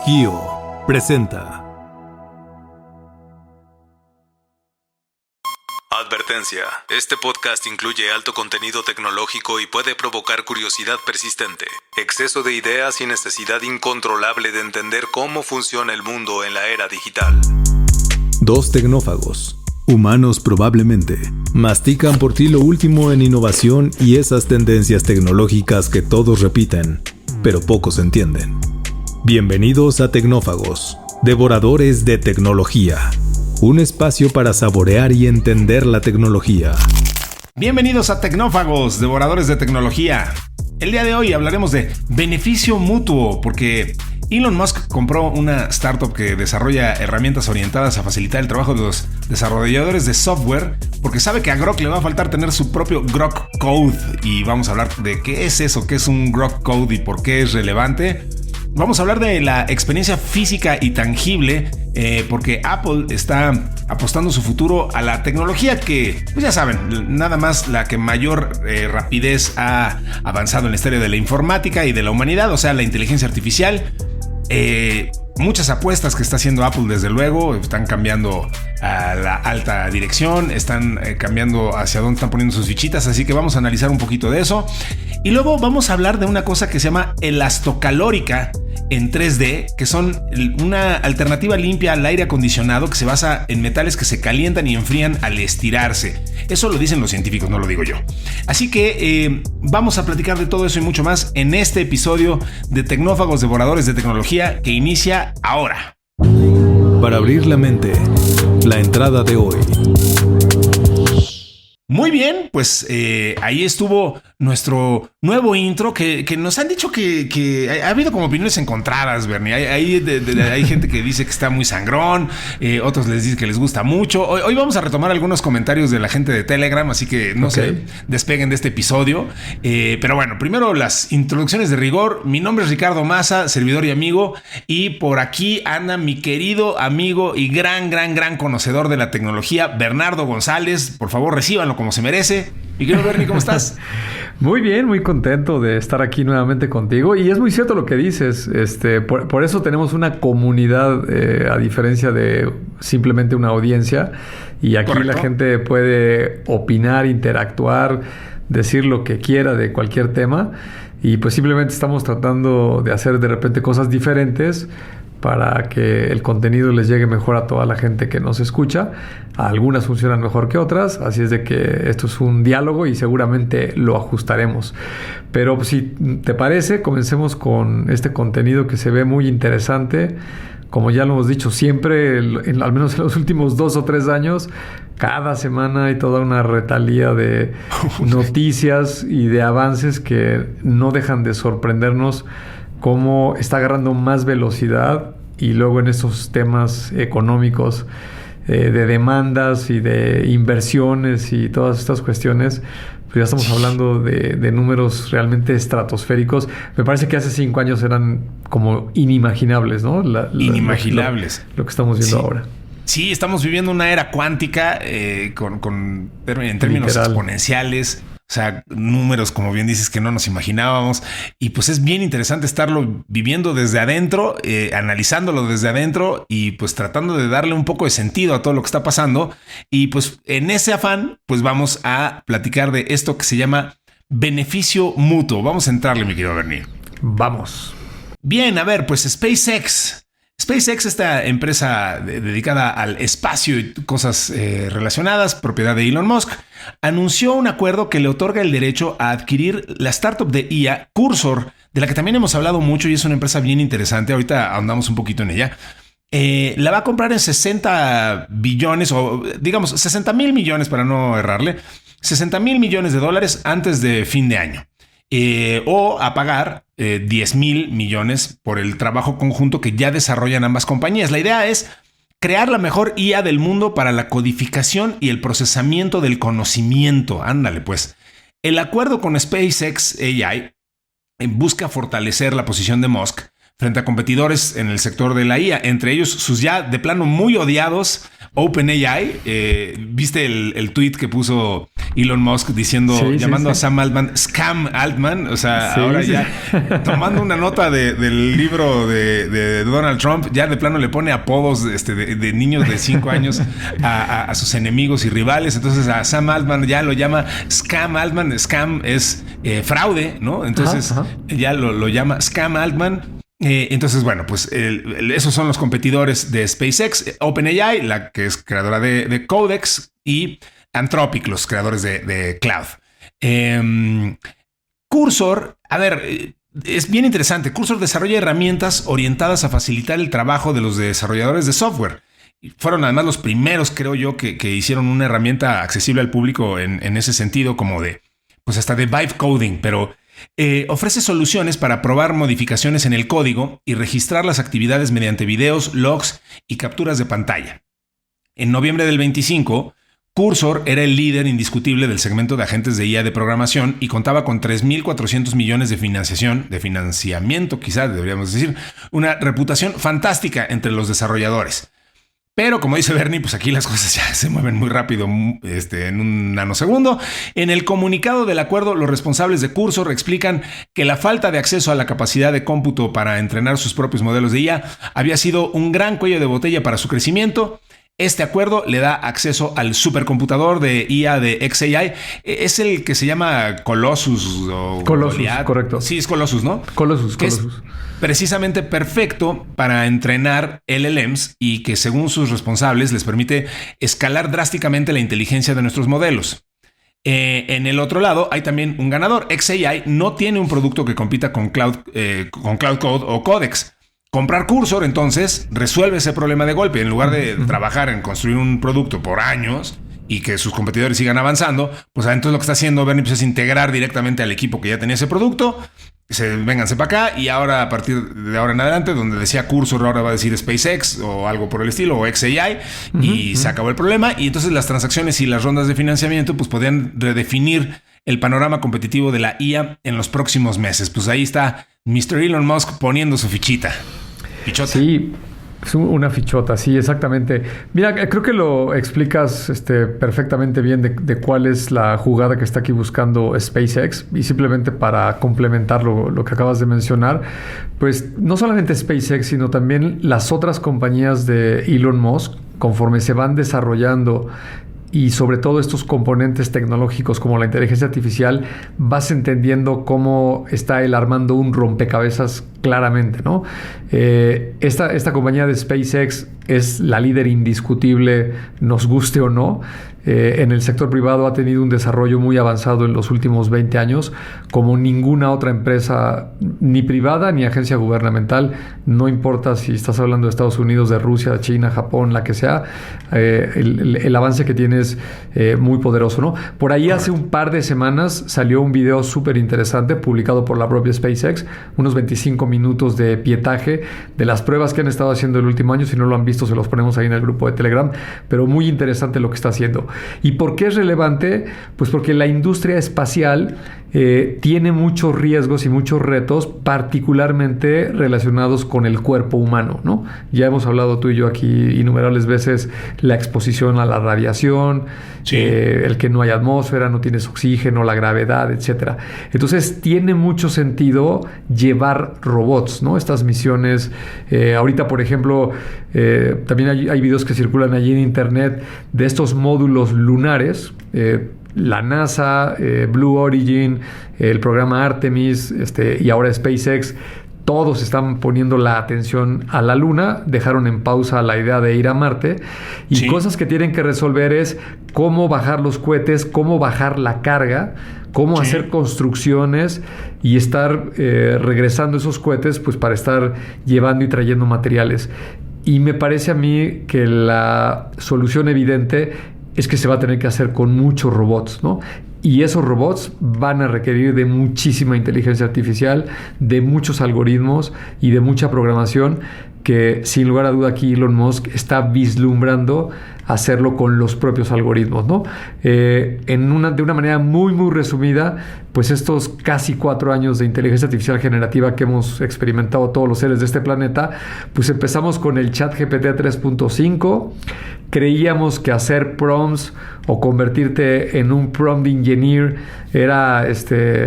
Kio presenta. Advertencia. Este podcast incluye alto contenido tecnológico y puede provocar curiosidad persistente, exceso de ideas y necesidad incontrolable de entender cómo funciona el mundo en la era digital. Dos tecnófagos, humanos probablemente, mastican por ti lo último en innovación y esas tendencias tecnológicas que todos repiten, pero pocos entienden. Bienvenidos a Tecnófagos, devoradores de tecnología. Un espacio para saborear y entender la tecnología. Bienvenidos a Tecnófagos, devoradores de tecnología. El día de hoy hablaremos de beneficio mutuo, porque Elon Musk compró una startup que desarrolla herramientas orientadas a facilitar el trabajo de los desarrolladores de software, porque sabe que a Grok le va a faltar tener su propio Grok Code. Y vamos a hablar de qué es eso, qué es un Grok Code y por qué es relevante. Vamos a hablar de la experiencia física y tangible, porque Apple está apostando su futuro a la tecnología que, pues ya saben, nada más la que mayor rapidez ha avanzado en la historia de la informática y de la humanidad, o sea, la inteligencia artificial. Muchas apuestas que está haciendo Apple, desde luego, están cambiando a la alta dirección, están cambiando hacia dónde están poniendo sus fichitas, así que vamos a analizar un poquito de eso. Y luego vamos a hablar de una cosa que se llama elastocalórica en 3D, que son una alternativa limpia al aire acondicionado que se basa en metales que se calientan y enfrían al estirarse. Eso lo dicen los científicos, no lo digo yo. Así que vamos a platicar de todo eso y mucho más en este episodio de Tecnófagos Devoradores de Tecnología, que inicia ahora. Para abrir la mente, la entrada de hoy. Muy bien, pues ahí estuvo nuestro nuevo intro que nos han dicho que ha habido como opiniones encontradas, Bernie. Hay gente que dice que está muy sangrón, otros les dicen que les gusta mucho. Hoy vamos a retomar algunos comentarios de la gente de Telegram, así que no se despeguen de este episodio. Pero bueno, primero las introducciones de rigor. Mi nombre es Ricardo Maza, servidor y amigo, y por aquí anda mi querido amigo y gran conocedor de la tecnología, Bernardo González. Por favor, recíbanlo como se merece. Y quiero Bernie, ¿cómo estás? Muy bien, muy contento de estar aquí nuevamente contigo. Y es muy cierto lo que dices. Por eso tenemos una comunidad, a diferencia de simplemente una audiencia. Y aquí Correcto. La gente puede opinar, interactuar, decir lo que quiera de cualquier tema. Y pues simplemente estamos tratando de hacer de repente cosas diferentes para que el contenido les llegue mejor a toda la gente que nos escucha. Algunas funcionan mejor que otras, así es de que esto es un diálogo y seguramente lo ajustaremos. Pero pues, si te parece, comencemos con este contenido que se ve muy interesante. Como ya lo hemos dicho siempre, al menos en los últimos 2 o 3 años, cada semana hay toda una retalía de noticias y de avances que no dejan de sorprendernos, cómo está agarrando más velocidad. Y luego en estos temas económicos, de demandas y de inversiones y todas estas cuestiones, pues ya estamos hablando de números realmente estratosféricos. Me parece que hace 5 años eran como inimaginables, ¿no? Inimaginables. Lo que estamos viendo ahora. Sí, estamos viviendo una era cuántica en términos Literal. exponenciales. O sea, números, como bien dices, que no nos imaginábamos. Y pues es bien interesante estarlo viviendo desde adentro, analizándolo desde adentro y pues tratando de darle un poco de sentido a todo lo que está pasando. Y pues en ese afán, pues vamos a platicar de esto que se llama beneficio mutuo. Vamos a entrarle, mi querido Bernie. Vamos. Bien, a ver, pues SpaceX, esta empresa dedicada al espacio y cosas relacionadas, propiedad de Elon Musk, anunció un acuerdo que le otorga el derecho a adquirir la startup de IA Cursor, de la que también hemos hablado mucho y es una empresa bien interesante. Ahorita ahondamos un poquito en ella. La va a comprar en 60 billones o digamos 60 mil millones para no errarle, 60 mil millones de dólares antes de fin de año. O a pagar 10 mil millones por el trabajo conjunto que ya desarrollan ambas compañías. La idea es crear la mejor IA del mundo para la codificación y el procesamiento del conocimiento. Ándale, pues. El acuerdo con SpaceX AI busca fortalecer la posición de Musk frente a competidores en el sector de la IA, entre ellos sus ya de plano muy odiados OpenAI. ¿Viste el tweet que puso Elon Musk diciendo, llamando a Sam Altman Scam Altman? O sea, ahora ya tomando una nota del libro de Donald Trump, ya de plano le pone apodos de niños de 5 años a sus enemigos y rivales. Entonces a Sam Altman ya lo llama Scam Altman. Scam es fraude, ¿no? Entonces ya lo llama Scam Altman. Entonces, bueno, pues esos son los competidores de SpaceX, OpenAI, la que es creadora de Codex, y Anthropic, los creadores de Cloud. Cursor, a ver, es bien interesante. Cursor desarrolla herramientas orientadas a facilitar el trabajo de los desarrolladores de software. Fueron además los primeros, creo yo, que hicieron una herramienta accesible al público en ese sentido, como pues hasta de vibe coding, pero ofrece soluciones para probar modificaciones en el código y registrar las actividades mediante videos, logs y capturas de pantalla. En noviembre del 25, Cursor era el líder indiscutible del segmento de agentes de IA de programación y contaba con 3.400 millones de financiamiento, quizás deberíamos decir, una reputación fantástica entre los desarrolladores. Pero como dice Bernie, pues aquí las cosas ya se mueven muy rápido, en un nanosegundo. En el comunicado del acuerdo, los responsables de Cursor explican que la falta de acceso a la capacidad de cómputo para entrenar sus propios modelos de IA había sido un gran cuello de botella para su crecimiento. Este acuerdo le da acceso al supercomputador de IA de xAI. Es el que se llama Colossus. Colossus, correcto. Sí, es Colossus, ¿no? Colossus. Es precisamente perfecto para entrenar LLMs y que, según sus responsables, les permite escalar drásticamente la inteligencia de nuestros modelos. En el otro lado hay también un ganador. xAI no tiene un producto que compita con Cloud Code o Codex. Comprar Cursor, entonces, resuelve ese problema de golpe. En lugar de trabajar en construir un producto por años y que sus competidores sigan avanzando, pues entonces lo que está haciendo Bernie es integrar directamente al equipo que ya tenía ese producto. Vénganse para acá, y ahora, a partir de ahora en adelante, donde decía Cursor, ahora va a decir SpaceX o algo por el estilo, o xAI, y se acabó el problema. Y entonces las transacciones y las rondas de financiamiento pues podían redefinir el panorama competitivo de la IA en los próximos meses. Pues ahí está Mr. Elon Musk poniendo su fichita. Fichota. Sí, es una fichota, sí, exactamente. Mira, creo que lo explicas perfectamente bien de cuál es la jugada que está aquí buscando SpaceX. Y simplemente para complementar lo que acabas de mencionar, pues no solamente SpaceX, sino también las otras compañías de Elon Musk, conforme se van desarrollando, y sobre todo estos componentes tecnológicos como la inteligencia artificial, vas entendiendo cómo está él armando un rompecabezas claramente, ¿no? Esta compañía de SpaceX es la líder indiscutible, nos guste o no. En el sector privado ha tenido un desarrollo muy avanzado en los últimos 20 años, como ninguna otra empresa, ni privada ni agencia gubernamental. No importa si estás hablando de Estados Unidos, de Rusia, China, Japón, la que sea, el avance que tiene es muy poderoso, ¿no? Por ahí hace un par de semanas salió un video súper interesante publicado por la propia SpaceX, unos 25 minutos de pietaje de las pruebas que han estado haciendo el último año. Si no lo han visto, se los ponemos ahí en el grupo de Telegram, pero muy interesante lo que está haciendo. ¿Y por qué es relevante? Pues porque la industria espacial tiene muchos riesgos y muchos retos, particularmente relacionados con el cuerpo humano, ¿no? Ya hemos hablado tú y yo aquí innumerables veces la exposición a la radiación, el que no hay atmósfera, no tienes oxígeno, la gravedad, etcétera. Entonces tiene mucho sentido llevar robots, ¿no? Estas misiones, ahorita por ejemplo, también hay videos que circulan allí en internet de estos módulos lunares. La NASA, Blue Origin, el programa Artemis, y ahora SpaceX, todos están poniendo la atención a la Luna. Dejaron en pausa la idea de ir a Marte. Y cosas que tienen que resolver es cómo bajar los cohetes, cómo bajar la carga, cómo hacer construcciones y estar regresando esos cohetes, pues para estar llevando y trayendo materiales. Y me parece a mí que la solución evidente es que se va a tener que hacer con muchos robots, ¿no? Y esos robots van a requerir de muchísima inteligencia artificial, de muchos algoritmos y de mucha programación que sin lugar a duda aquí Elon Musk está vislumbrando hacerlo con los propios algoritmos, ¿no? De una manera muy, muy resumida, pues estos casi 4 años de inteligencia artificial generativa que hemos experimentado todos los seres de este planeta, pues empezamos con el ChatGPT 3.5. Creíamos que hacer prompts o convertirte en un prompt engineer era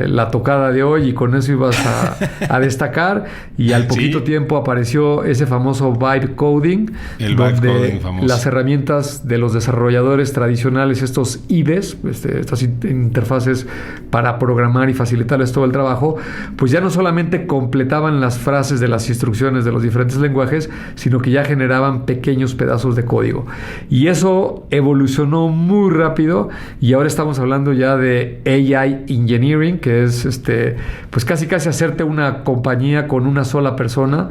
la tocada de hoy y con eso ibas a destacar, y al poquito tiempo apareció ese famoso vibe coding, donde las herramientas de los desarrolladores tradicionales, estos IDEs, estas interfaces para programar y facilitarles todo el trabajo, pues ya no solamente completaban las frases de las instrucciones de los diferentes lenguajes, sino que ya generaban pequeños pedazos de código. Y eso evolucionó muy rápido, y ahora estamos hablando ya de AI Engineering, que es pues casi hacerte una compañía con una sola persona,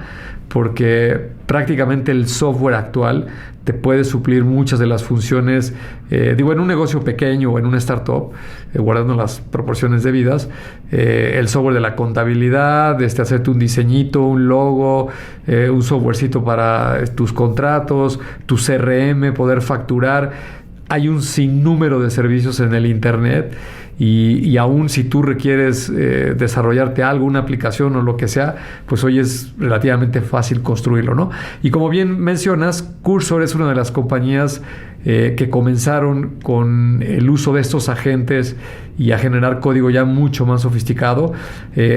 porque prácticamente el software actual te puede suplir muchas de las funciones, en un negocio pequeño o en una startup, guardando las proporciones debidas, el software de la contabilidad, hacerte un diseñito, un logo, un softwarecito para tus contratos, tu CRM, poder facturar. Hay un sinnúmero de servicios en el Internet, y aún si tú requieres desarrollarte algo, una aplicación o lo que sea, pues hoy es relativamente fácil construirlo, ¿no? Y como bien mencionas, Cursor es una de las compañías que comenzaron con el uso de estos agentes y a generar código ya mucho más sofisticado.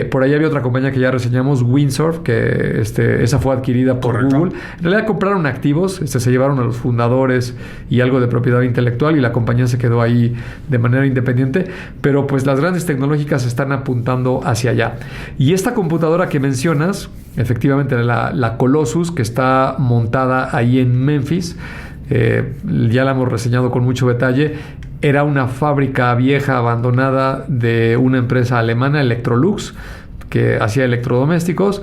Por ahí había otra compañía que ya reseñamos, Windsurf, que esa fue adquirida por Correcto. Google. En realidad compraron activos, se llevaron a los fundadores y algo de propiedad intelectual, y la compañía se quedó ahí de manera independiente, pero pues las grandes tecnológicas están apuntando hacia allá. Y esta computadora que mencionas, efectivamente la Colossus, que está montada ahí en Memphis, ya la hemos reseñado con mucho detalle. Era una fábrica vieja abandonada de una empresa alemana, Electrolux, que hacía electrodomésticos,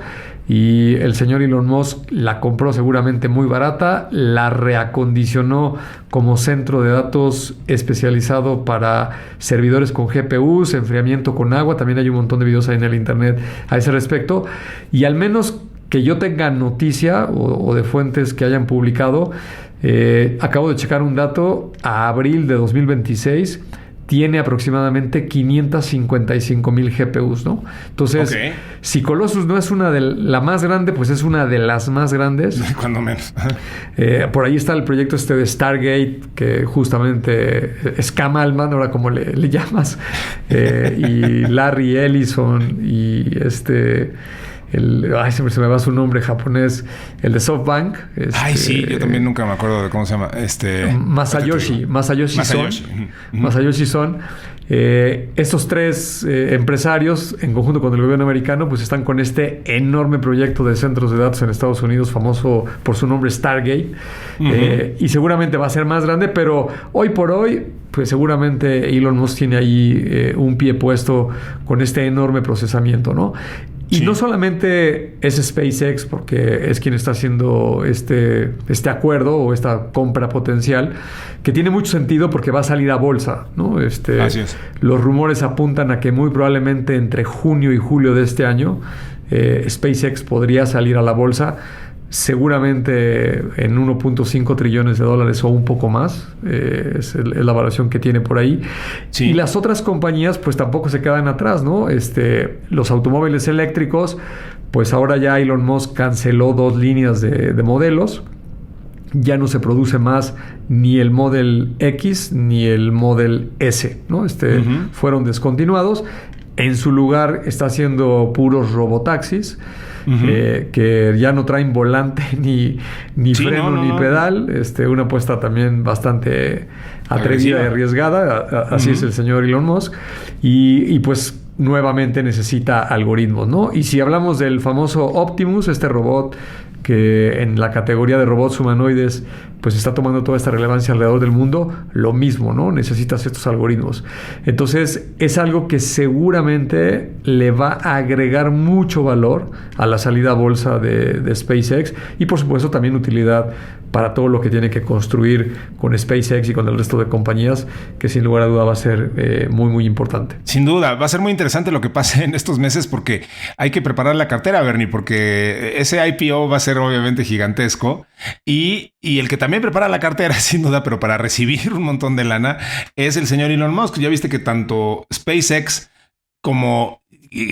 y el señor Elon Musk la compró seguramente muy barata, la reacondicionó como centro de datos especializado para servidores con GPUs, enfriamiento con agua. También hay un montón de videos ahí en el internet a ese respecto, y al menos que yo tenga noticia o de fuentes que hayan publicado, acabo de checar un dato, a abril de 2026 tiene aproximadamente 555,000 GPUs, ¿no? Entonces, si Colossus no es una de la más grande, pues es una de las más grandes. Cuando menos. Por ahí está el proyecto de Stargate, que justamente es Cam Altman, ahora como le llamas, y Larry Ellison, y se me va su nombre japonés, el de SoftBank. Sí, yo también nunca me acuerdo de cómo se llama. Masayoshi Son. Estos 3 empresarios, en conjunto con el gobierno americano, pues están con este enorme proyecto de centros de datos en Estados Unidos, famoso por su nombre Stargate. Y seguramente va a ser más grande, pero hoy por hoy, pues seguramente Elon Musk tiene ahí un pie puesto con este enorme procesamiento, ¿no? Y no solamente es SpaceX, porque es quien está haciendo este acuerdo o esta compra potencial, que tiene mucho sentido porque va a salir a bolsa, ¿no? Así es. Los rumores apuntan a que muy probablemente entre junio y julio de este año SpaceX podría salir a la bolsa, seguramente en 1.5 trillones de dólares o un poco más. Es la valoración que tiene por ahí. Y las otras compañías pues tampoco se quedan atrás, ¿no? Los automóviles eléctricos, pues ahora ya Elon Musk canceló 2 líneas de modelos. Ya no se produce más ni el Model X ni el Model S, ¿no? Fueron descontinuados. En su lugar está haciendo puros robotaxis, que ya no traen volante ni freno ni pedal. Una apuesta también bastante atrevida y arriesgada. Así es el señor Elon Musk. Y pues nuevamente necesita algoritmos, ¿no? Y si hablamos del famoso Optimus, este robot que en la categoría de robots humanoides pues está tomando toda esta relevancia alrededor del mundo, lo mismo, ¿no? Necesitas estos algoritmos. Entonces es algo que seguramente le va a agregar mucho valor a la salida a bolsa de SpaceX, y por supuesto también utilidad para todo lo que tiene que construir con SpaceX y con el resto de compañías, que sin lugar a duda va a ser muy muy importante. Sin duda, va a ser muy interesante interesante lo que pase en estos meses porque hay que preparar la cartera, Bernie, porque ese IPO va a ser obviamente gigantesco y el que también prepara la cartera, sin duda, pero para recibir un montón de lana, es el señor Elon Musk. Ya viste que tanto SpaceX como,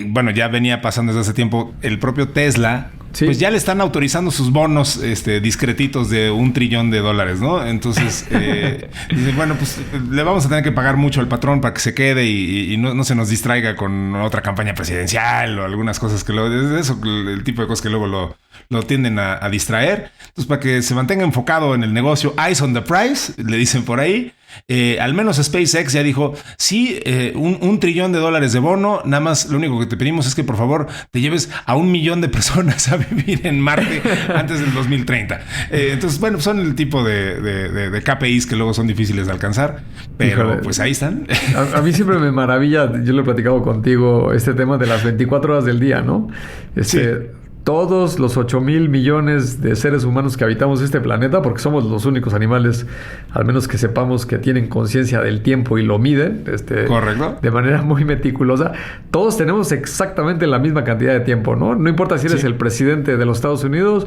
bueno, ya venía pasando desde hace tiempo, el propio Tesla, sí, pues ya le están autorizando sus bonos discretitos de $1 trillón, ¿no? Entonces, dicen, bueno, pues le vamos a tener que pagar mucho al patrón para que se quede y no se nos distraiga con otra campaña presidencial o algunas cosas que luego, eso, el tipo de cosas que luego lo tienden a distraer. Entonces, para que se mantenga enfocado en el negocio, eyes on the prize, le dicen por ahí. Al menos SpaceX ya dijo, sí, $1 trillón de bono, nada más lo único que te pedimos es que por favor te lleves a 1 millón de personas a vivir en Marte antes del 2030. Entonces, bueno, son el tipo de KPIs que luego son difíciles de alcanzar, pero híjole, pues ahí están. A mí siempre me maravilla, yo lo he platicado contigo, este tema de las 24 horas del día, ¿no? Sí. Todos los 8,000 millones de seres humanos que habitamos este planeta, porque somos los únicos animales, al menos que sepamos, que tienen conciencia del tiempo y lo miden, correcto, de manera muy meticulosa, todos tenemos exactamente la misma cantidad de tiempo, ¿no? No importa si eres el presidente de los Estados Unidos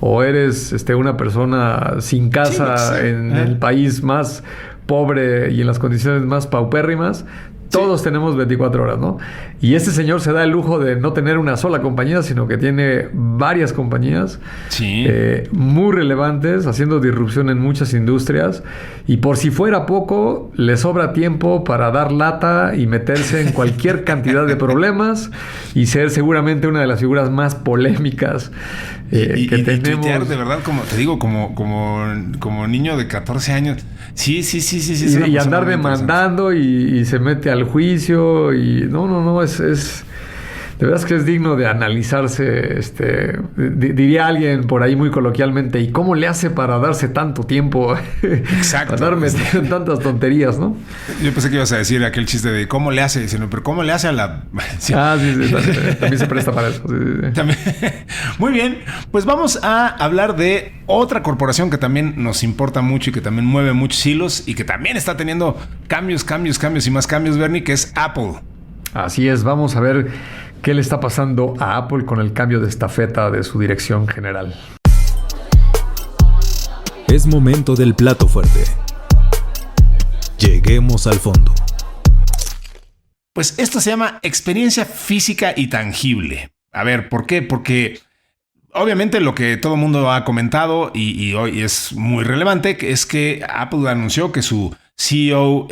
o eres una persona sin casa en el país más pobre y en las condiciones más paupérrimas. Todos tenemos 24 horas, ¿no? Y este señor se da el lujo de no tener una sola compañía, sino que tiene varias compañías muy relevantes, haciendo disrupción en muchas industrias. Y por si fuera poco, le sobra tiempo para dar lata y meterse en cualquier cantidad de problemas y ser seguramente una de las figuras más polémicas que tenemos. Y tuitear, de verdad, como te digo, como niño de 14 años. Sí. Y andar demandando y se mete al juicio y no, es de verdad que es digno de analizarse. Diría alguien por ahí muy coloquialmente, ¿y cómo le hace para darse tanto tiempo? Exacto. Para andar metido en tantas tonterías, ¿no? Yo pensé que ibas a decir aquel chiste de ¿cómo le hace? Diciendo, pero ¿cómo le hace a la...? Sí. También se presta para eso. Sí. También. Muy bien, pues vamos a hablar de otra corporación que también nos importa mucho y que también mueve muchos hilos y que también está teniendo cambios y más cambios, Bernie, que es Apple. Así es, vamos a ver qué le está pasando a Apple con el cambio de estafeta de su dirección general. Es momento del plato fuerte. Lleguemos al fondo. Pues esto se llama experiencia física y tangible. A ver, ¿por qué? Porque obviamente lo que todo el mundo ha comentado y hoy es muy relevante es que Apple anunció que su CEO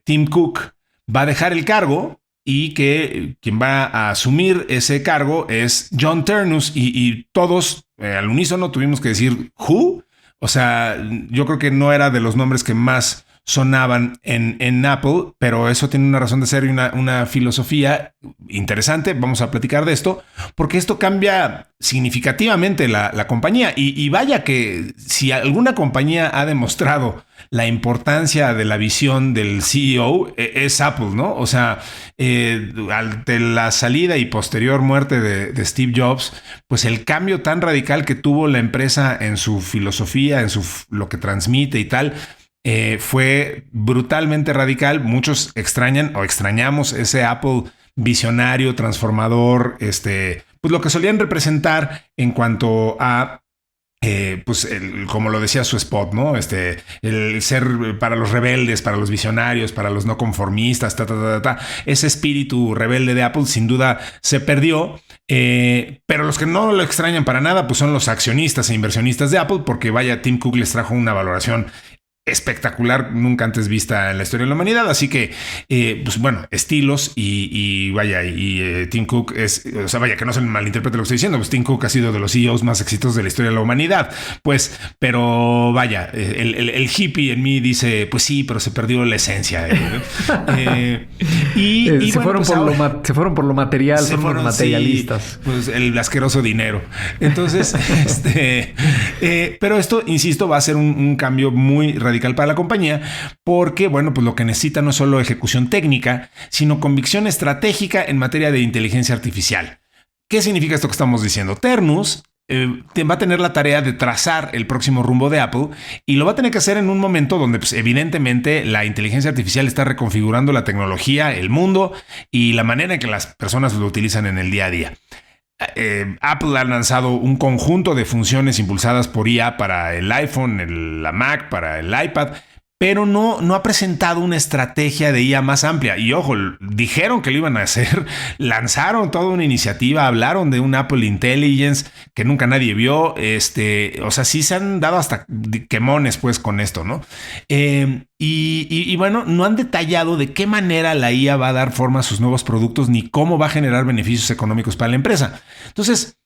Tim Cook va a dejar el cargo y que quien va a asumir ese cargo es John Ternus y todos al unísono tuvimos que decir ¿who? O sea, yo creo que no era de los nombres que más sonaban en Apple, pero eso tiene una razón de ser y una filosofía interesante. Vamos a platicar de esto, porque esto cambia significativamente la compañía. Y vaya que si alguna compañía ha demostrado la importancia de la visión del CEO, es Apple, ¿no? O sea, ante la salida y posterior muerte de Steve Jobs, pues el cambio tan radical que tuvo la empresa en su filosofía, en lo que transmite y tal, fue brutalmente radical. Muchos extrañan o extrañamos ese Apple visionario, transformador, pues lo que solían representar en cuanto a pues como lo decía su spot, ¿no? El ser para los rebeldes, para los visionarios, para los no conformistas, ese espíritu rebelde de Apple sin duda se perdió. Pero los que no lo extrañan para nada, pues son los accionistas e inversionistas de Apple, porque vaya, Tim Cook les trajo una valoración espectacular, nunca antes vista en la historia de la humanidad. Así que, pues bueno, estilos y vaya, Tim Cook es, o sea, vaya, que no se malinterprete lo que estoy diciendo, pues Tim Cook ha sido de los CEOs más exitosos de la historia de la humanidad, pues, pero vaya, el hippie en mí dice, pues sí, pero se perdió la esencia. Se fueron por lo material, son los materialistas. Sí, pues el asqueroso dinero. Entonces, pero esto, insisto, va a ser un cambio muy radical para la compañía, porque, bueno, pues lo que necesita no es solo ejecución técnica, sino convicción estratégica en materia de inteligencia artificial. ¿Qué significa esto que estamos diciendo? Ternus va a tener la tarea de trazar el próximo rumbo de Apple y lo va a tener que hacer en un momento donde pues, evidentemente la inteligencia artificial está reconfigurando la tecnología, el mundo y la manera en que las personas lo utilizan en el día a día. Apple ha lanzado un conjunto de funciones impulsadas por IA para el iPhone, la Mac, para el iPad, pero no ha presentado una estrategia de IA más amplia. Y ojo, dijeron que lo iban a hacer, lanzaron toda una iniciativa, hablaron de un Apple Intelligence que nunca nadie vio. O sea, sí se han dado hasta quemones pues con esto, ¿no? Y bueno, no han detallado de qué manera la IA va a dar forma a sus nuevos productos ni cómo va a generar beneficios económicos para la empresa. Entonces,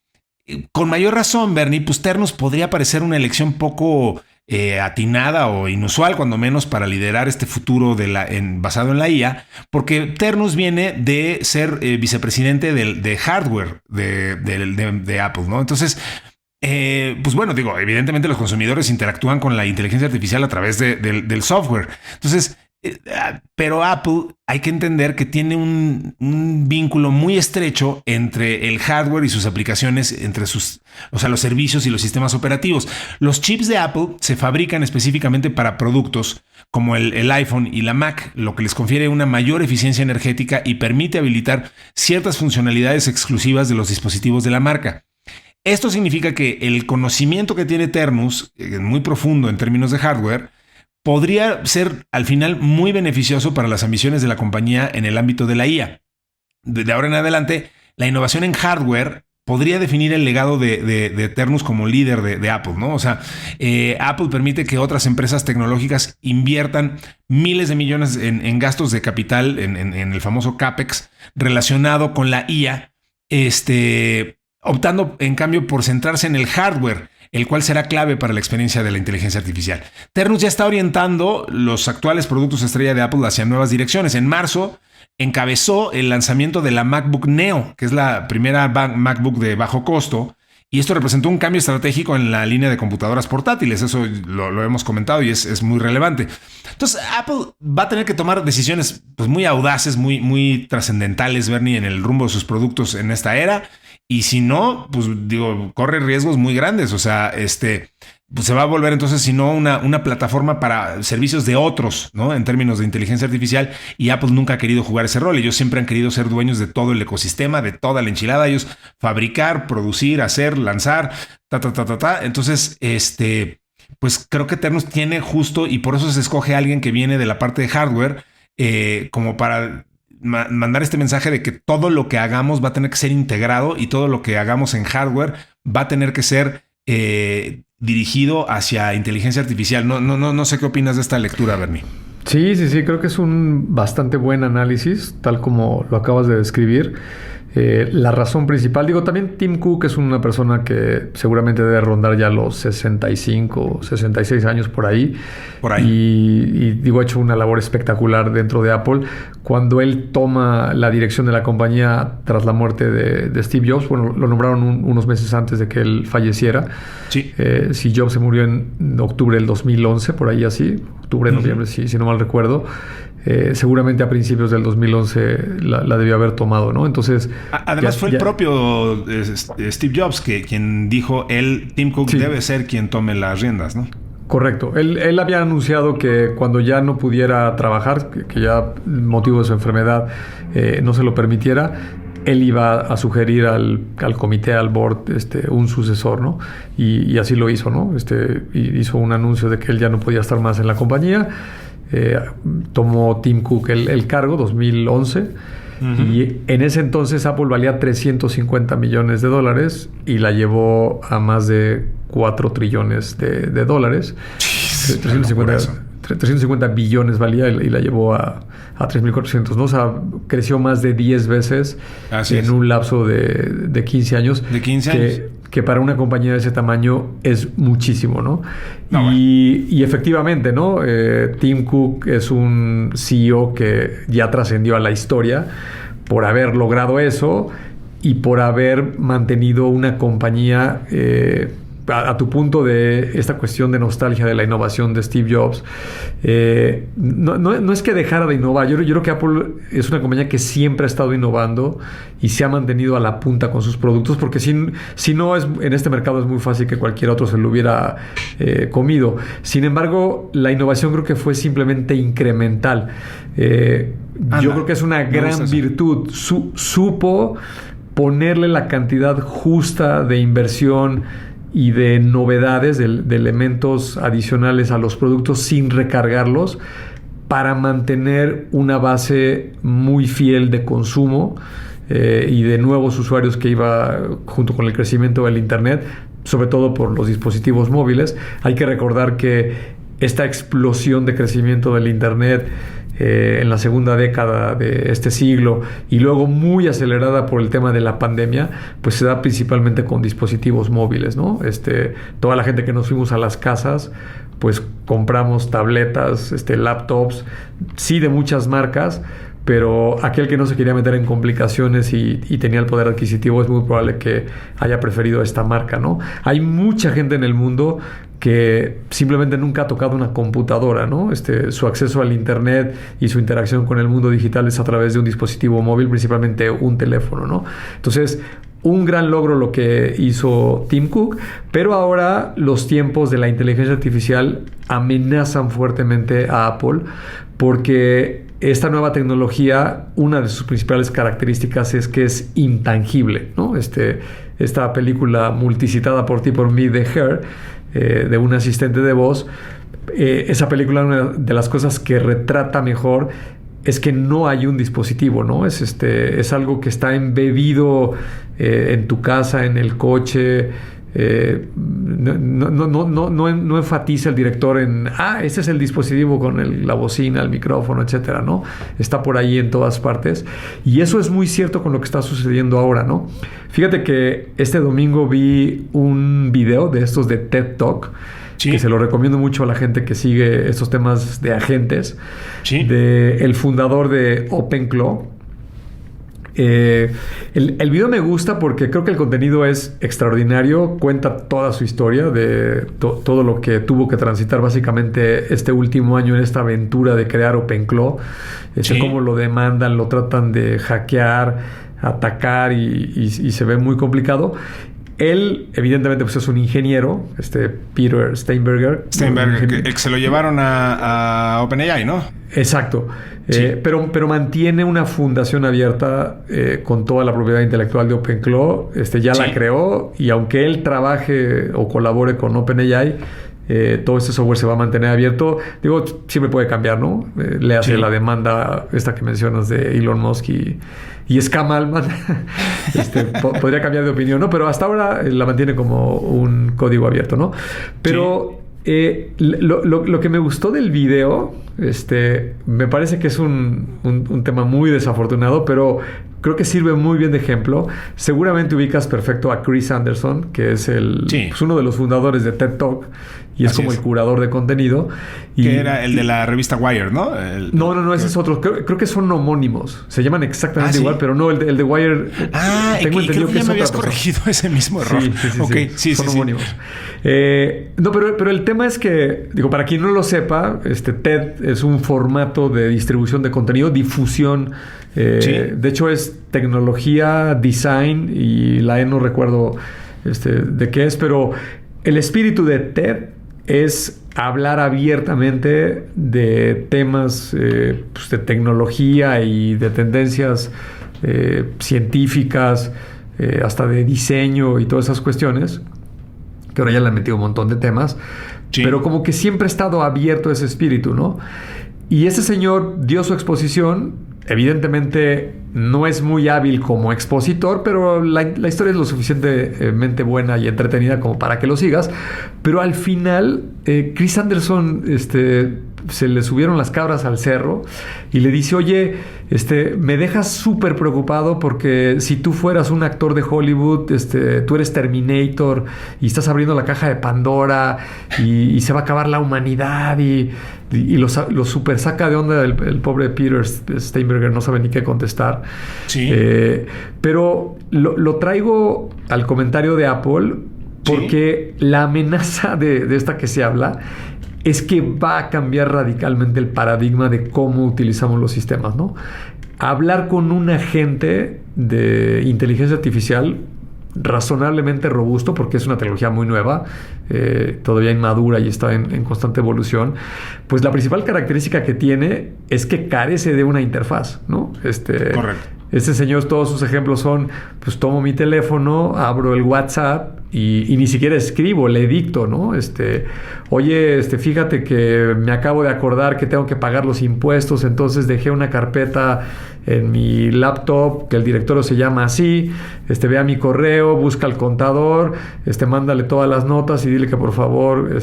con mayor razón, Bernie, pues Ternus podría parecer una elección poco atinada o inusual, cuando menos, para liderar este futuro basado en la IA, porque Ternus viene de ser vicepresidente de hardware de Apple, ¿no? Entonces, pues bueno, digo, evidentemente los consumidores interactúan con la inteligencia artificial a través del software. Entonces, pero Apple hay que entender que tiene un vínculo muy estrecho entre el hardware y sus aplicaciones, entre los servicios y los sistemas operativos. Los chips de Apple se fabrican específicamente para productos como el iPhone y la Mac, lo que les confiere una mayor eficiencia energética y permite habilitar ciertas funcionalidades exclusivas de los dispositivos de la marca. Esto significa que el conocimiento que tiene Ternus, muy profundo en términos de hardware, podría ser al final muy beneficioso para las ambiciones de la compañía en el ámbito de la IA. De ahora en adelante, la innovación en hardware podría definir el legado de Ternus como líder de Apple, ¿no? O sea, Apple permite que otras empresas tecnológicas inviertan miles de millones en gastos de capital, en el famoso CAPEX, relacionado con la IA, optando en cambio por centrarse en el hardware, el cual será clave para la experiencia de la inteligencia artificial. Ternus ya está orientando los actuales productos estrella de Apple hacia nuevas direcciones. En marzo encabezó el lanzamiento de la MacBook Neo, que es la primera MacBook de bajo costo, y esto representó un cambio estratégico en la línea de computadoras portátiles. Eso lo hemos comentado y es muy relevante. Entonces, Apple va a tener que tomar decisiones pues, muy audaces, muy trascendentales, Bernie, en el rumbo de sus productos en esta era. Y si no, pues digo, corre riesgos muy grandes. O sea, pues se va a volver entonces, si no, una plataforma para servicios de otros, ¿no? En términos de inteligencia artificial. Y Apple nunca ha querido jugar ese rol. Ellos siempre han querido ser dueños de todo el ecosistema, de toda la enchilada. Ellos fabricar, producir, hacer, lanzar, Entonces, pues creo que Ternus tiene justo, y por eso se escoge a alguien que viene de la parte de hardware, como para mandar este mensaje de que todo lo que hagamos va a tener que ser integrado y todo lo que hagamos en hardware va a tener que ser dirigido hacia inteligencia artificial. No sé qué opinas de esta lectura, Bernie. Sí, creo que es un bastante buen análisis, tal como lo acabas de describir. La razón principal, también Tim Cook es una persona que seguramente debe rondar ya los 65, 66 años por ahí. Y ha hecho una labor espectacular dentro de Apple. Cuando él toma la dirección de la compañía tras la muerte de Steve Jobs, bueno, lo nombraron unos meses antes de que él falleciera. Sí. Si Jobs se murió en octubre del 2011, por ahí así, octubre, noviembre, si no mal recuerdo. Seguramente a principios del 2011 la debió haber tomado, ¿no? Entonces... Además fue el propio Steve Jobs quien dijo, Tim Cook debe ser quien tome las riendas, ¿no? Correcto. Él había anunciado que cuando ya no pudiera trabajar, que ya motivo de su enfermedad no se lo permitiera, él iba a sugerir al comité, al board, un sucesor, ¿no? Y así lo hizo, ¿no? Hizo un anuncio de que él ya no podía estar más en la compañía. Tomó Tim Cook el cargo, 2011, y en ese entonces Apple valía $350 millones y la llevó a más de 4 trillones de dólares. 350 billones valía y la llevó a 3.400, ¿no? O sea, creció más de 10 veces un lapso de 15 años. De 15 años. Que para una compañía de ese tamaño es muchísimo, ¿no? Y efectivamente, ¿no? Tim Cook es un CEO que ya trascendió a la historia por haber logrado eso y por haber mantenido una compañía a tu punto de esta cuestión de nostalgia de la innovación de Steve Jobs, no es que dejara de innovar. Yo creo que Apple es una compañía que siempre ha estado innovando y se ha mantenido a la punta con sus productos, porque si no es en este mercado es muy fácil que cualquier otro se lo hubiera comido. Sin embargo, la innovación creo que fue simplemente incremental. Yo creo que es una gran virtud. Supo ponerle la cantidad justa de inversión y de novedades, de elementos adicionales a los productos sin recargarlos, para mantener una base muy fiel de consumo y de nuevos usuarios que iba junto con el crecimiento del Internet, sobre todo por los dispositivos móviles. Hay que recordar que esta explosión de crecimiento del Internet en la segunda década de este siglo, y luego muy acelerada por el tema de la pandemia, pues se da principalmente con dispositivos móviles, ¿no? Toda la gente que nos fuimos a las casas, pues compramos tabletas, laptops, sí, de muchas marcas, pero aquel que no se quería meter en complicaciones y tenía el poder adquisitivo, es muy probable que haya preferido esta marca, ¿no? Hay mucha gente en el mundo que simplemente nunca ha tocado una computadora, ¿no? Su acceso al Internet y su interacción con el mundo digital es a través de un dispositivo móvil, principalmente un teléfono, ¿no? Entonces, un gran logro lo que hizo Tim Cook, pero ahora los tiempos de la inteligencia artificial amenazan fuertemente a Apple, porque esta nueva tecnología, una de sus principales características es que es intangible, ¿no? Esta película multicitada por ti por mí de Her, de un asistente de voz, esa película, una de las cosas que retrata mejor es que no hay un dispositivo, ¿no? Es algo que está embebido en tu casa, en el coche. No enfatiza el director en este es el dispositivo con la bocina, el micrófono, etcétera, ¿no? Está por ahí en todas partes, y eso es muy cierto con lo que está sucediendo ahora, ¿no? Fíjate que este domingo vi un video de estos de TED Talk, sí, que se lo recomiendo mucho a la gente que sigue estos temas de agentes, sí, de el fundador de OpenClaw. El video me gusta porque creo que el contenido es extraordinario, cuenta toda su historia de todo lo que tuvo que transitar básicamente este último año en esta aventura de crear OpenClaw, sí, cómo lo demandan, lo tratan de hackear, atacar y se ve muy complicado. Él, evidentemente, pues es un ingeniero, Peter Steinberger, que se lo llevaron a OpenAI, ¿no? Exacto. Sí. Pero mantiene una fundación abierta con toda la propiedad intelectual de OpenClaw. Ya, sí, la creó, y aunque él trabaje o colabore con OpenAI, todo este software se va a mantener abierto. Digo, siempre puede cambiar, ¿no? Le hace, sí, la demanda esta que mencionas de Elon Musk y Scam Altman. Podría cambiar de opinión, ¿no? Pero hasta ahora la mantiene como un código abierto, ¿no? Pero sí, lo que me gustó del video, me parece que es un tema muy desafortunado, pero creo que sirve muy bien de ejemplo. Seguramente ubicas perfecto a Chris Anderson, que es sí, pues uno de los fundadores de TED Talk, y es como el curador de contenido. Que era el de la revista Wired, ¿no? No, ese es otro. Creo que son homónimos. Se llaman exactamente igual, pero no, el de Wired. Tengo entendido que ya me habías corregido ese mismo error. Sí, son homónimos. No, pero el tema es que, digo, para quien no lo sepa, TED es un formato de distribución de contenido, difusión. Sí. De hecho, es tecnología, design, y la no recuerdo de qué es, pero el espíritu de TED es hablar abiertamente de temas pues de tecnología y de tendencias científicas, hasta de diseño y todas esas cuestiones, que ahora ya le han metido un montón de temas, sí, pero como que siempre ha estado abierto ese espíritu, ¿no? Y ese señor dio su exposición. Evidentemente no es muy hábil como expositor, pero la historia es lo suficientemente buena y entretenida como para que lo sigas. Pero al final, Chris Anderson se le subieron las cabras al cerro y le dice: oye, me dejas súper preocupado porque si tú fueras un actor de Hollywood, tú eres Terminator y estás abriendo la caja de Pandora y se va a acabar la humanidad y lo super saca de onda el pobre Peter Steinberger, no sabe ni qué contestar. Sí. Pero lo traigo al comentario de Apple Porque la amenaza de esta que se habla es que va a cambiar radicalmente el paradigma de cómo utilizamos los sistemas, ¿no? Hablar con un agente de inteligencia artificial razonablemente robusto, porque es una tecnología muy nueva, todavía inmadura y está en constante evolución, pues la principal característica que tiene es que carece de una interfaz, ¿no? Correcto. Este señor, todos sus ejemplos son, pues tomo mi teléfono, abro el WhatsApp y ni siquiera escribo, le dicto, ¿no? Oye, fíjate que me acabo de acordar que tengo que pagar los impuestos, entonces dejé una carpeta en mi laptop, que el directorio se llama así, ve a mi correo, busca al contador, mándale todas las notas y dile que por favor,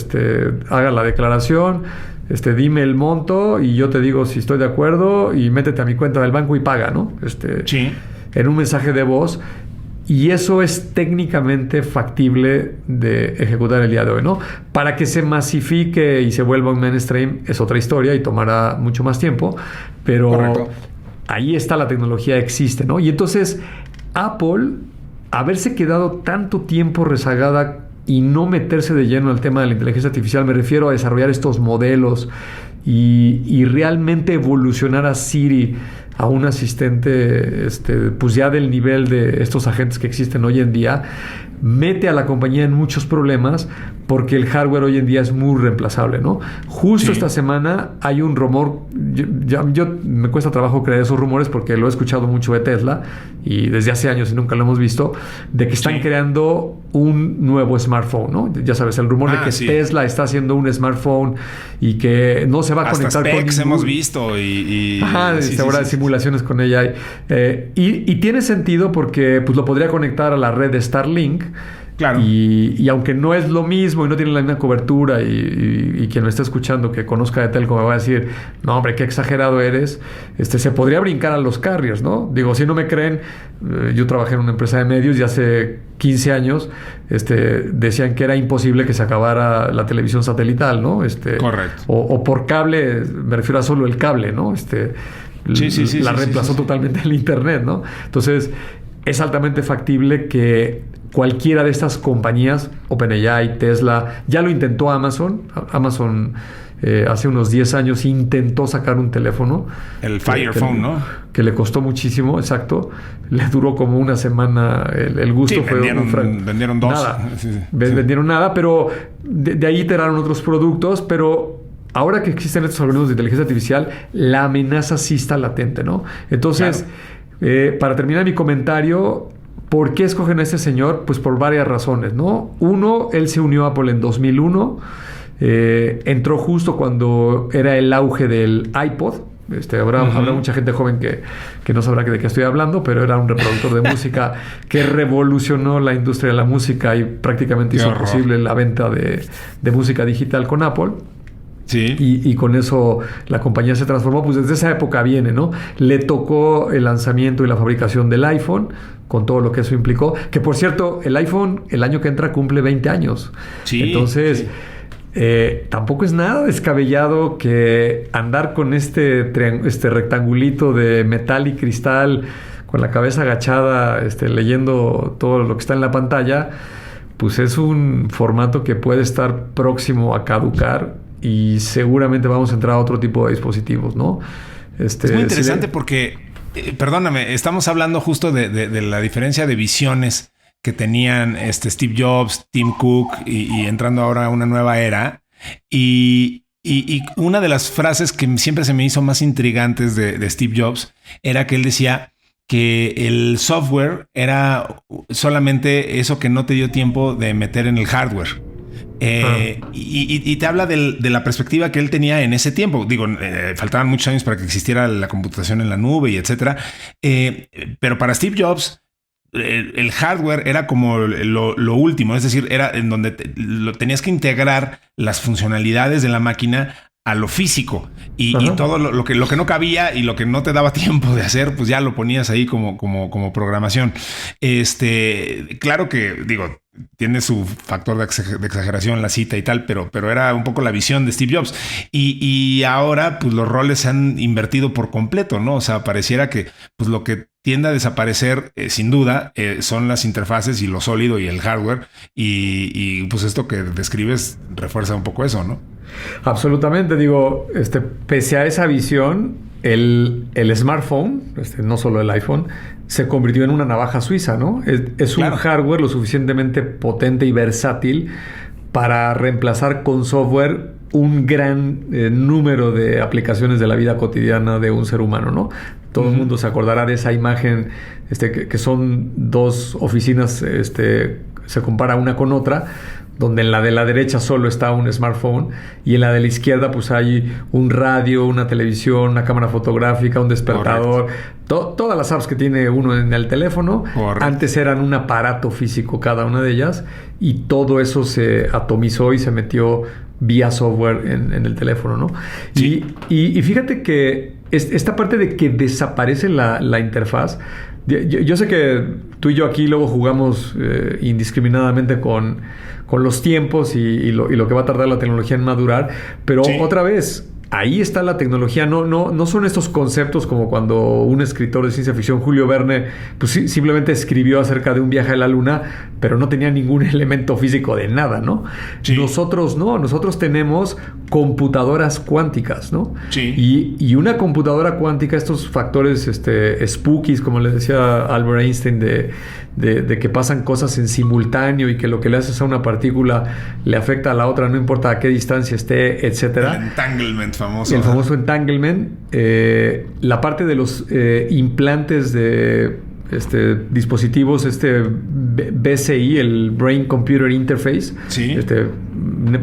haga la declaración, dime el monto y yo te digo si estoy de acuerdo y métete a mi cuenta del banco y paga, ¿no? Sí. En un mensaje de voz. Y eso es técnicamente factible de ejecutar el día de hoy, ¿no? Para que se masifique y se vuelva un mainstream es otra historia y tomará mucho más tiempo, pero correcto, ahí está la tecnología, existe, ¿no? Y entonces Apple, haberse quedado tanto tiempo rezagada y no meterse de lleno al tema de la inteligencia artificial, me refiero a desarrollar estos modelos y realmente evolucionar a Siri a un asistente pues ya del nivel de estos agentes que existen hoy en día, mete a la compañía en muchos problemas porque el hardware hoy en día es muy reemplazable, ¿no? Justo esta semana hay un rumor, yo me cuesta trabajo creer esos rumores porque lo he escuchado mucho de Tesla y desde hace años y nunca lo hemos visto, de que están creando un nuevo smartphone, ¿no? Ya sabes, el rumor de que Tesla está haciendo un smartphone y que no se va a conectar con ningún... hemos visto y ahora simulaciones con ella. Y tiene sentido porque pues, lo podría conectar a la red de Starlink. Claro. Y aunque no es lo mismo y no tiene la misma cobertura y quien me está escuchando que conozca de telco me va a decir, no hombre, qué exagerado eres, se podría brincar a los carriers, ¿no? Digo, si no me creen, yo trabajé en una empresa de medios y hace 15 años decían que era imposible que se acabara la televisión satelital, ¿no? Correcto. O por cable, me refiero a solo el cable, ¿no? La reemplazó totalmente el internet, ¿no? Entonces, es altamente factible que cualquiera de estas compañías, OpenAI, Tesla, ya lo intentó Amazon. Amazon hace unos 10 años intentó sacar un teléfono. El Fire Phone, ¿no? Que le costó muchísimo, exacto. Le duró como una semana el gusto. Sí, vendieron dos. Nada. Vendieron nada, pero de ahí iteraron otros productos, pero... Ahora que existen estos algoritmos de inteligencia artificial, la amenaza sí está latente, ¿no? Entonces, para terminar mi comentario, ¿por qué escogen a este señor? Pues por varias razones, ¿no? Uno, él se unió a Apple en 2001, entró justo cuando era el auge del iPod. Habrá mucha gente joven que no sabrá de qué estoy hablando, pero era un reproductor de música que revolucionó la industria de la música y prácticamente hizo posible la venta de música digital con Apple. Sí. Y con eso la compañía se transformó. Pues desde esa época viene, ¿no? Le tocó el lanzamiento y la fabricación del iPhone, con todo lo que eso implicó. Que, por cierto, el iPhone el año que entra cumple 20 años. Sí. Entonces, tampoco es nada descabellado que andar con este rectangulito de metal y cristal, con la cabeza agachada, leyendo todo lo que está en la pantalla, pues es un formato que puede estar próximo a caducar. Y seguramente vamos a entrar a otro tipo de dispositivos, ¿no? Es muy interesante porque, perdóname, estamos hablando justo de la diferencia de visiones que tenían Steve Jobs, Tim Cook y entrando ahora a una nueva era. Y una de las frases que siempre se me hizo más intrigantes de Steve Jobs era que él decía que el software era solamente eso que no te dio tiempo de meter en el hardware. Y te habla de la perspectiva que él tenía en ese tiempo. Digo, faltaban muchos años para que existiera la computación en la nube y etcétera. Pero para Steve Jobs, el hardware era como lo último. Es decir, era en donde tenías que integrar las funcionalidades de la máquina a lo físico y todo lo que no cabía y lo que no te daba tiempo de hacer, pues ya lo ponías ahí como programación. Claro que digo, tiene su factor de exageración la cita y tal, pero era un poco la visión de Steve Jobs y ahora pues los roles se han invertido por completo, ¿no? O sea, pareciera que pues lo que tiende a desaparecer, sin duda, son las interfaces y lo sólido y el hardware. Y pues esto que describes refuerza un poco eso, ¿no? Absolutamente. Digo, pese a esa visión, el smartphone, no solo el iPhone, se convirtió en una navaja suiza, ¿no? Es un hardware lo suficientemente potente y versátil para reemplazar con software un gran número de aplicaciones de la vida cotidiana de un ser humano, ¿no? Todo el mundo se acordará de esa imagen que son dos oficinas, se compara una con otra, donde en la de la derecha solo está un smartphone y en la de la izquierda pues hay un radio, una televisión, una cámara fotográfica, un despertador, todas las apps que tiene uno en el teléfono. Correcto. Antes eran un aparato físico cada una de ellas y todo eso se atomizó y se metió vía software en el teléfono, ¿no? Sí. Y fíjate que esta parte de que desaparece la interfaz, yo sé que tú y yo aquí luego jugamos indiscriminadamente con los tiempos y lo que va a tardar la tecnología en madurar, pero otra vez, ahí está la tecnología. No son estos conceptos como cuando un escritor de ciencia ficción, Julio Verne, pues simplemente escribió acerca de un viaje a la luna, pero no tenía ningún elemento físico de nada, ¿no? Sí. Nosotros tenemos computadoras cuánticas, ¿no? Sí. Y una computadora cuántica, estos factores spookies, como les decía Albert Einstein, de que pasan cosas en simultáneo y que lo que le haces a una partícula le afecta a la otra, no importa a qué distancia esté, etcétera. El entanglement famoso. El famoso entanglement. La parte de los implantes de dispositivos, BCI, el Brain Computer Interface. Sí.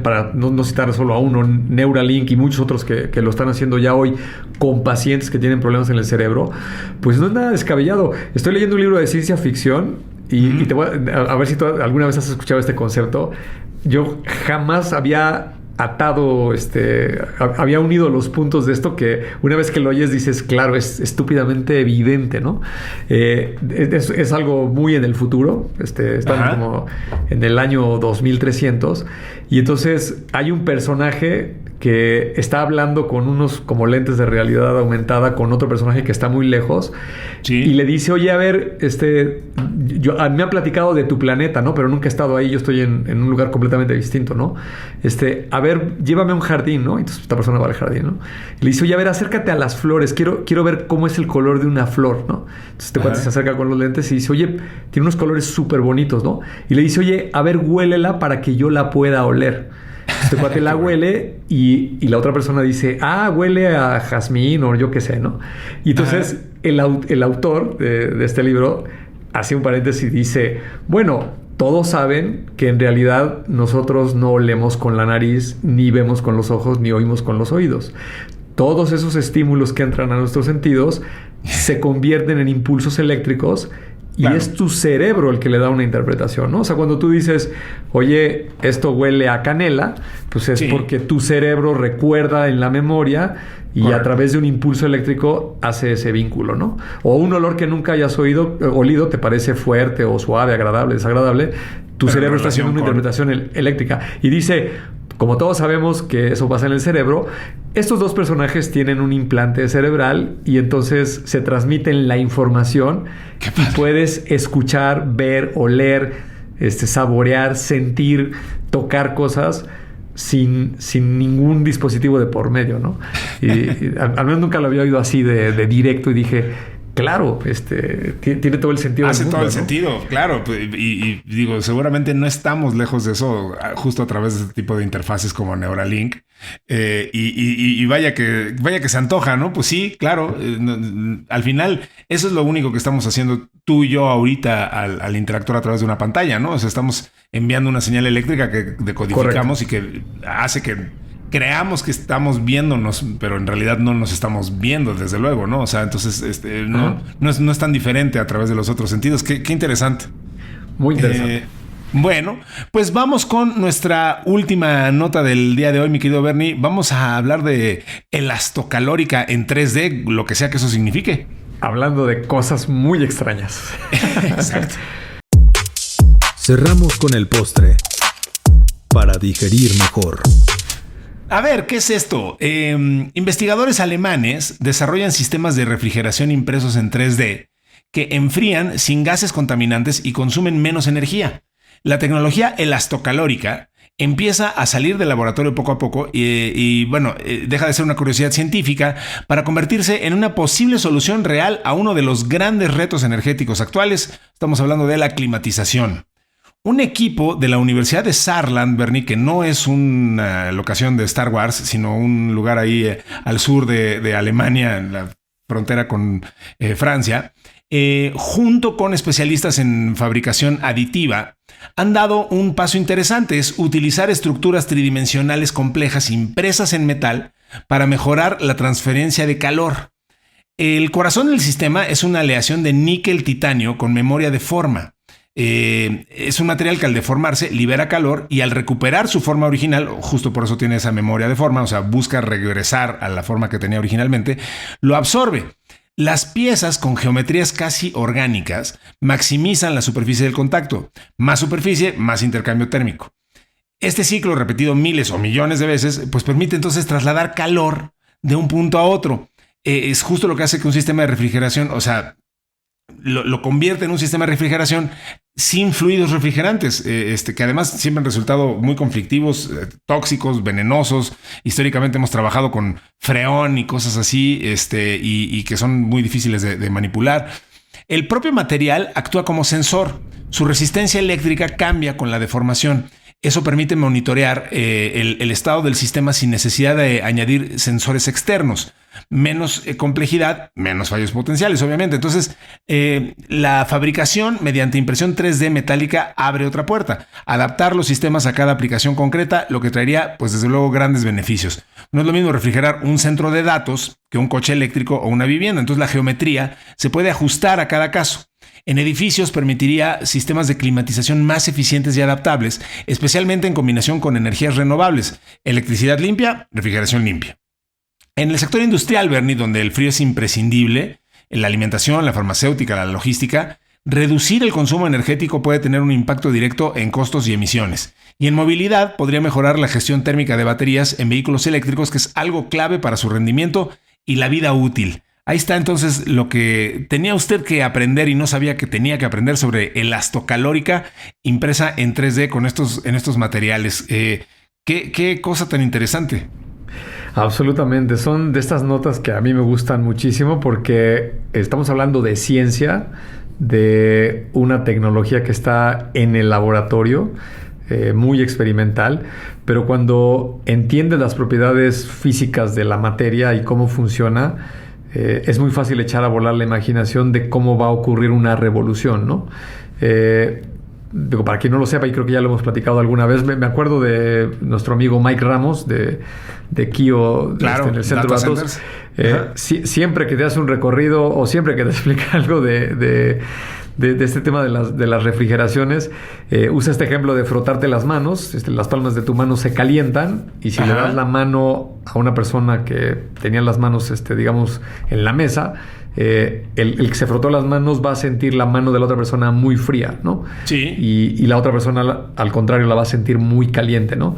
Para no citar solo a uno, Neuralink y muchos otros que lo están haciendo ya hoy con pacientes que tienen problemas en el cerebro, pues no es nada descabellado. Estoy leyendo un libro de ciencia ficción y te voy a ver si tú alguna vez has escuchado este concepto. Yo jamás había atado, había unido los puntos de esto, que una vez que lo oyes dices, claro, es estúpidamente evidente, ¿no? Es algo muy en el futuro, estamos como en el año 2300, y entonces hay un personaje que está hablando con unos como lentes de realidad aumentada con otro personaje que está muy lejos. Sí. Y le dice, oye, a ver, me han platicado de tu planeta, ¿no? Pero nunca he estado ahí, yo estoy en un lugar completamente distinto, ¿no? A ver, llévame a un jardín, ¿no? Entonces esta persona va al jardín, ¿no? Y le dice, oye, a ver, acércate a las flores, quiero ver cómo es el color de una flor, ¿no? Entonces cuate se acerca con los lentes y dice, oye, tiene unos colores súper bonitos, ¿no? Y le dice, oye, a ver, huélela para que yo la pueda oler. Este cuate la huele y la otra persona dice, huele a jazmín o yo qué sé, ¿no? Y entonces el autor de este libro hace un paréntesis y dice, bueno, todos saben que en realidad nosotros no olemos con la nariz, ni vemos con los ojos, ni oímos con los oídos. Todos esos estímulos que entran a nuestros sentidos se convierten en impulsos eléctricos. Y es tu cerebro el que le da una interpretación, ¿no? O sea, cuando tú dices, oye, esto huele a canela, pues es porque tu cerebro recuerda en la memoria y a través de un impulso eléctrico hace ese vínculo, ¿no? O un olor que nunca hayas olido, te parece fuerte o suave, agradable, desagradable, tu cerebro está haciendo una interpretación eléctrica. Y dice, como todos sabemos que eso pasa en el cerebro, estos dos personajes tienen un implante cerebral y entonces se transmiten la información y puedes escuchar, ver, oler, saborear, sentir, tocar cosas sin ningún dispositivo de por medio, ¿no? Y al menos nunca lo había oído así de directo y dije, claro, tiene todo el sentido. Hace todo el sentido, claro. Y digo, seguramente no estamos lejos de eso, justo a través de este tipo de interfaces como Neuralink. Y vaya que se antoja, ¿no? Pues sí, claro. Al final, eso es lo único que estamos haciendo tú y yo ahorita al interactuar a través de una pantalla, ¿no? O sea, estamos enviando una señal eléctrica que decodificamos. Correcto. Y que hace que creamos que estamos viéndonos, pero en realidad no nos estamos viendo, desde luego, ¿no? O sea, entonces no es tan diferente a través de los otros sentidos. Qué interesante. Muy interesante. Bueno, pues vamos con nuestra última nota del día de hoy, mi querido Bernie. Vamos a hablar de elastocalórica en 3D, lo que sea que eso signifique. Hablando de cosas muy extrañas. Exacto. Cerramos con el postre para digerir mejor. A ver, ¿qué es esto? Investigadores alemanes desarrollan sistemas de refrigeración impresos en 3D que enfrían sin gases contaminantes y consumen menos energía. La tecnología elastocalórica empieza a salir del laboratorio poco a poco y deja de ser una curiosidad científica para convertirse en una posible solución real a uno de los grandes retos energéticos actuales. Estamos hablando de la climatización. Un equipo de la Universidad de Saarland, Bernie, que no es una locación de Star Wars, sino un lugar ahí al sur de Alemania, en la frontera con Francia, junto con especialistas en fabricación aditiva, han dado un paso interesante: es utilizar estructuras tridimensionales complejas impresas en metal para mejorar la transferencia de calor. El corazón del sistema es una aleación de níquel-titanio con memoria de forma. Es un material que al deformarse libera calor y al recuperar su forma original, justo por eso tiene esa memoria de forma, o sea, busca regresar a la forma que tenía originalmente, lo absorbe. Las piezas con geometrías casi orgánicas maximizan la superficie del contacto. Más superficie, más intercambio térmico. Este ciclo, repetido miles o millones de veces, pues permite entonces trasladar calor de un punto a otro. Es justo lo que hace que un sistema de refrigeración, o sea, lo convierte en un sistema de refrigeración sin fluidos refrigerantes, que además siempre han resultado muy conflictivos, tóxicos, venenosos. Históricamente hemos trabajado con freón y cosas así, y que son muy difíciles de manipular. El propio material actúa como sensor. Su resistencia eléctrica cambia con la deformación. Eso permite monitorear el estado del sistema sin necesidad de añadir sensores externos. Menos complejidad, menos fallos potenciales, obviamente. Entonces, la fabricación mediante impresión 3D metálica abre otra puerta. Adaptar los sistemas a cada aplicación concreta, lo que traería, pues desde luego, grandes beneficios. No es lo mismo refrigerar un centro de datos que un coche eléctrico o una vivienda. Entonces, la geometría se puede ajustar a cada caso. En edificios permitiría sistemas de climatización más eficientes y adaptables, especialmente en combinación con energías renovables, electricidad limpia, refrigeración limpia. En el sector industrial, Bernie, donde el frío es imprescindible, en la alimentación, la farmacéutica, la logística, reducir el consumo energético puede tener un impacto directo en costos y emisiones. Y en movilidad podría mejorar la gestión térmica de baterías en vehículos eléctricos, que es algo clave para su rendimiento y la vida útil. Ahí está entonces lo que tenía usted que aprender y no sabía que tenía que aprender sobre elastocalórica impresa en 3D en estos materiales. ¿Qué cosa tan interesante? Absolutamente, son de estas notas que a mí me gustan muchísimo porque estamos hablando de ciencia, de una tecnología que está en el laboratorio, muy experimental, pero cuando entiendes las propiedades físicas de la materia y cómo funciona, es muy fácil echar a volar la imaginación de cómo va a ocurrir una revolución, ¿no? Para quien no lo sepa, y creo que ya lo hemos platicado alguna vez, me acuerdo de nuestro amigo Mike Ramos de Kio, claro, en el centro de datos. Siempre que te hace un recorrido o siempre que te explica algo de este tema de las refrigeraciones, usa este ejemplo de frotarte las manos. Las palmas de tu mano se calientan y si le das la mano a una persona que tenía las manos, digamos, en la mesa, el que se frotó las manos va a sentir la mano de la otra persona muy fría, ¿no? Sí. Y la otra persona, al contrario, la va a sentir muy caliente, ¿no?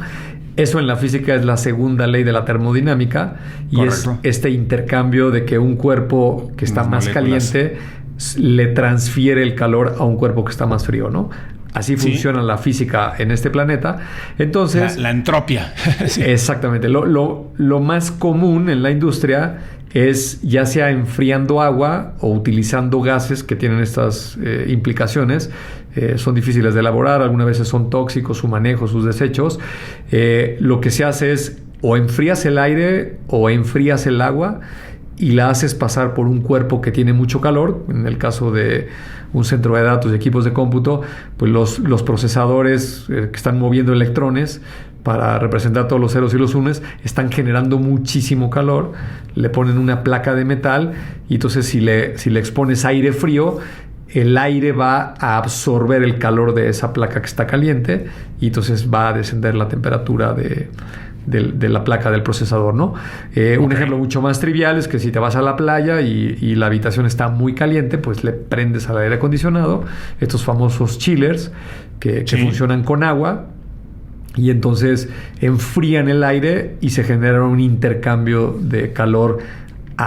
Eso en la física es la segunda ley de la termodinámica. Y correcto. Es este intercambio de que un cuerpo que está más caliente le transfiere el calor a un cuerpo que está más frío, ¿no? Así funciona la física en este planeta. Entonces, la entropía. Sí. Exactamente. Lo más común en la industria es ya sea enfriando agua o utilizando gases que tienen estas implicaciones. Son difíciles de elaborar, algunas veces son tóxicos, su manejo, sus desechos. Lo que se hace es o enfrías el aire o enfrías el agua y la haces pasar por un cuerpo que tiene mucho calor. En el caso de un centro de datos y equipos de cómputo, pues los procesadores que están moviendo electrones para representar todos los ceros y los unos están generando muchísimo calor, le ponen una placa de metal y entonces si le expones aire frío, el aire va a absorber el calor de esa placa que está caliente y entonces va a descender la temperatura de la placa del procesador, ¿no? Un ejemplo mucho más trivial es que si te vas a la playa y la habitación está muy caliente, pues le prendes al aire acondicionado, estos famosos chillers que funcionan con agua, y entonces enfrían el aire y se genera un intercambio de calor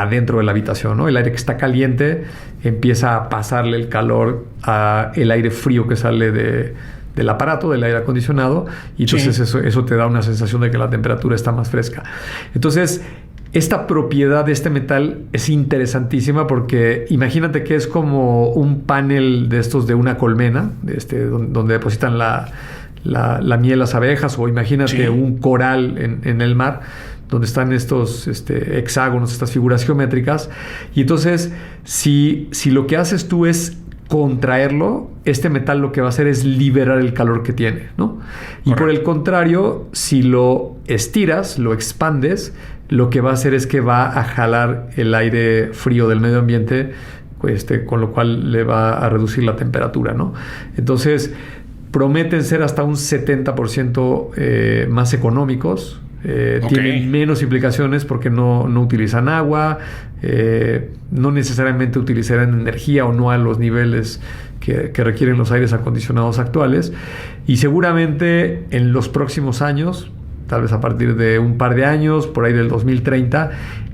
adentro de la habitación, ¿no? El aire que está caliente empieza a pasarle el calor al aire frío que sale del aparato, del aire acondicionado, y entonces eso te da una sensación de que la temperatura está más fresca. Entonces, esta propiedad de este metal es interesantísima porque imagínate que es como un panel de estos de una colmena, donde depositan la miel las abejas, o imagínate un coral en el mar, donde están estos hexágonos, estas figuras geométricas. Y entonces, si lo que haces tú es contraerlo, este metal lo que va a hacer es liberar el calor que tiene, ¿no? Y Correcto. Por el contrario, si lo estiras, lo expandes, lo que va a hacer es que va a jalar el aire frío del medio ambiente, con lo cual le va a reducir la temperatura, ¿no? Entonces, prometen ser hasta un 70% más económicos. Tienen menos implicaciones porque no utilizan agua, no necesariamente utilizarán energía o no a los niveles que requieren los aires acondicionados actuales, y seguramente en los próximos años, tal vez a partir de un par de años, por ahí del 2030,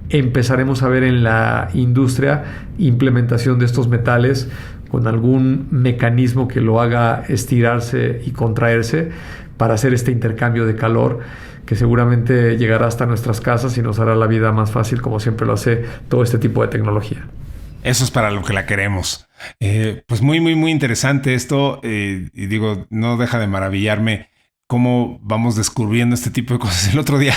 empezaremos a ver en la industria implementación de estos metales con algún mecanismo que lo haga estirarse y contraerse para hacer este intercambio de calor, que seguramente llegará hasta nuestras casas y nos hará la vida más fácil, como siempre lo hace todo este tipo de tecnología. Eso es para lo que la queremos. Pues muy, muy, muy interesante esto. Y digo, no deja de maravillarme cómo vamos descubriendo este tipo de cosas. El otro día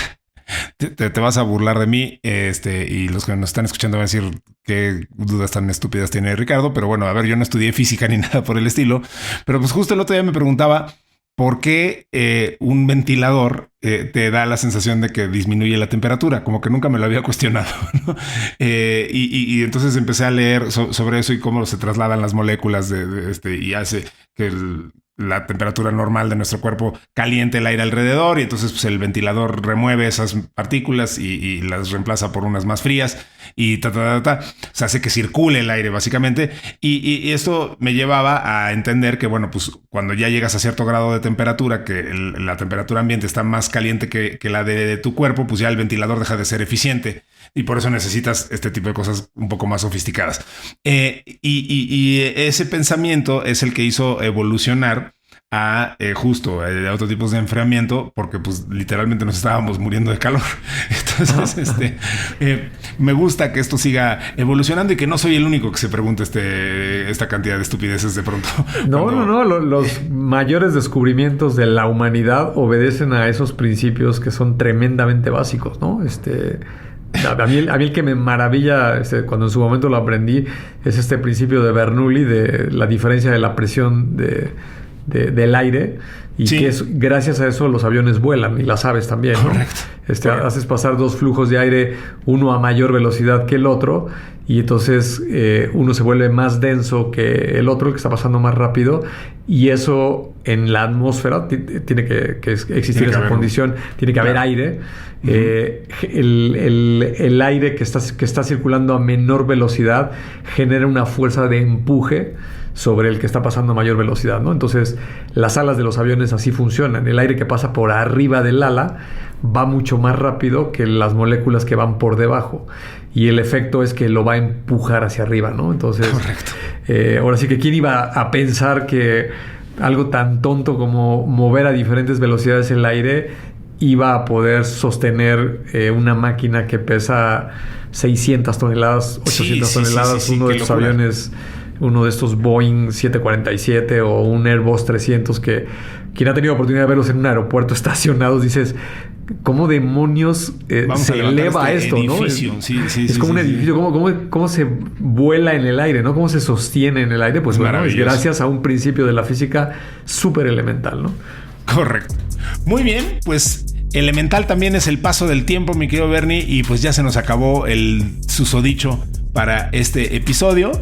te vas a burlar de mí, y los que nos están escuchando van a decir qué dudas tan estúpidas tiene Ricardo. Pero bueno, a ver, yo no estudié física ni nada por el estilo. Pero pues justo el otro día me preguntaba ¿por qué un ventilador te da la sensación de que disminuye la temperatura? Como que nunca me lo había cuestionado, ¿no? Y entonces empecé a leer sobre eso y cómo se trasladan las moléculas y hace que la temperatura normal de nuestro cuerpo caliente el aire alrededor, y entonces pues, el ventilador remueve esas partículas y las reemplaza por unas más frías y o sea, hace que circule el aire básicamente, y esto me llevaba a entender que bueno, pues cuando ya llegas a cierto grado de temperatura, que la temperatura ambiente está más caliente que la de tu cuerpo, pues ya el ventilador deja de ser eficiente. Y por eso necesitas este tipo de cosas un poco más sofisticadas. Y ese pensamiento es el que hizo evolucionar a justo a otros tipos de enfriamiento, porque pues literalmente nos estábamos muriendo de calor. Entonces, me gusta que esto siga evolucionando y que no soy el único que se pregunta esta cantidad de estupideces de pronto. No. Los mayores descubrimientos de la humanidad obedecen a esos principios que son tremendamente básicos, ¿no? A mí el que me maravilla cuando en su momento lo aprendí es este principio de Bernoulli, de la diferencia de la presión del aire, y que es gracias a eso los aviones vuelan y las aves también, ¿no? Correcto. Haces pasar dos flujos de aire, uno a mayor velocidad que el otro, y entonces uno se vuelve más denso que el otro, que está pasando más rápido, y eso en la atmósfera tiene que existir esa condición, tiene que haber aire. El aire que está circulando a menor velocidad genera una fuerza de empuje sobre el que está pasando a mayor velocidad, ¿no? Entonces, las alas de los aviones así funcionan. El aire que pasa por arriba del ala va mucho más rápido que las moléculas que van por debajo. Y el efecto es que lo va a empujar hacia arriba, ¿no? Entonces, ahora sí que ¿quién iba a pensar que algo tan tonto como mover a diferentes velocidades el aire iba a poder sostener una máquina que pesa 600 toneladas, 800 toneladas, uno de estos aviones, uno de estos Boeing 747 o un Airbus 300 que quien ha tenido oportunidad de verlos en un aeropuerto estacionados, dices, ¿cómo demonios se eleva esto, edificio, ¿no? Es como un edificio, ¿cómo se vuela en el aire, ¿no? ¿Cómo se sostiene en el aire? Pues bueno, es gracias a un principio de la física súper elemental, ¿no? Correcto. Muy bien, pues elemental también es el paso del tiempo, mi querido Bernie, y pues ya se nos acabó el susodicho para este episodio.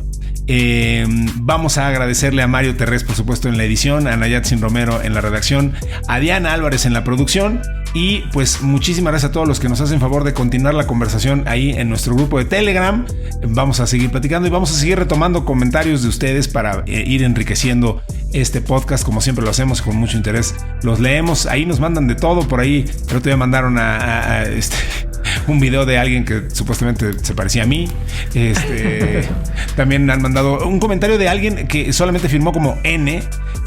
Vamos a agradecerle a Mario Terrés, por supuesto, en la edición, a Nayatsin Romero en la redacción, a Diana Álvarez en la producción, y pues muchísimas gracias a todos los que nos hacen favor de continuar la conversación ahí en nuestro grupo de Telegram. Vamos a seguir platicando y vamos a seguir retomando comentarios de ustedes para ir enriqueciendo este podcast, como siempre lo hacemos con mucho interés. Los leemos, ahí nos mandan de todo por ahí. El otro día mandaron un video de alguien que supuestamente se parecía a mí. También han mandado un comentario de alguien que solamente firmó como N,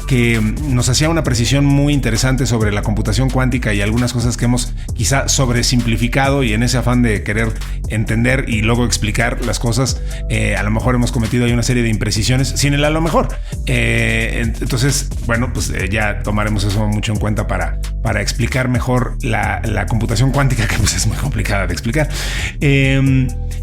que nos hacía una precisión muy interesante sobre la computación cuántica y algunas cosas que hemos quizá sobresimplificado, y en ese afán de querer entender y luego explicar las cosas, a lo mejor hemos cometido ahí una serie de imprecisiones sin el a lo mejor. Entonces, bueno, pues ya tomaremos eso mucho en cuenta para explicar mejor la computación cuántica, que pues es muy complicada de explicar.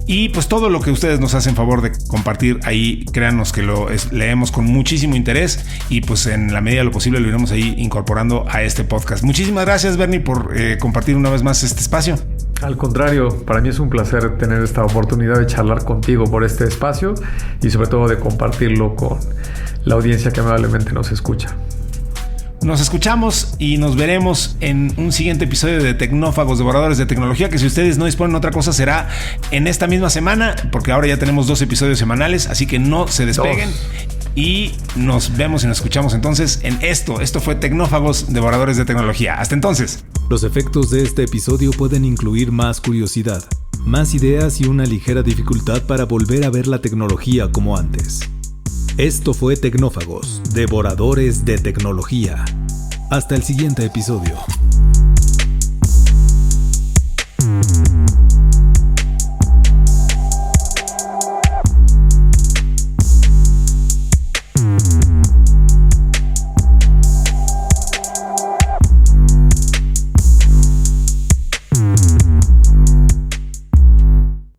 Y pues todo lo que ustedes nos hacen favor de compartir ahí, créanos que leemos con muchísimo interés, y pues en la medida de lo posible lo iremos ahí incorporando a este podcast. Muchísimas gracias, Bernie, por compartir una vez más este espacio. Al contrario, para mí es un placer tener esta oportunidad de charlar contigo por este espacio y sobre todo de compartirlo con la audiencia que amablemente nos escucha. Nos escuchamos y nos veremos en un siguiente episodio de Tecnófagos, Devoradores de Tecnología, que si ustedes no disponen de otra cosa será en esta misma semana, porque ahora ya tenemos 2 episodios semanales, así que no se despeguen. Y nos vemos y nos escuchamos entonces en esto. Esto fue Tecnófagos, Devoradores de Tecnología. Hasta entonces. Los efectos de este episodio pueden incluir más curiosidad, más ideas y una ligera dificultad para volver a ver la tecnología como antes. Esto fue Tecnófagos, Devoradores de Tecnología. Hasta el siguiente episodio.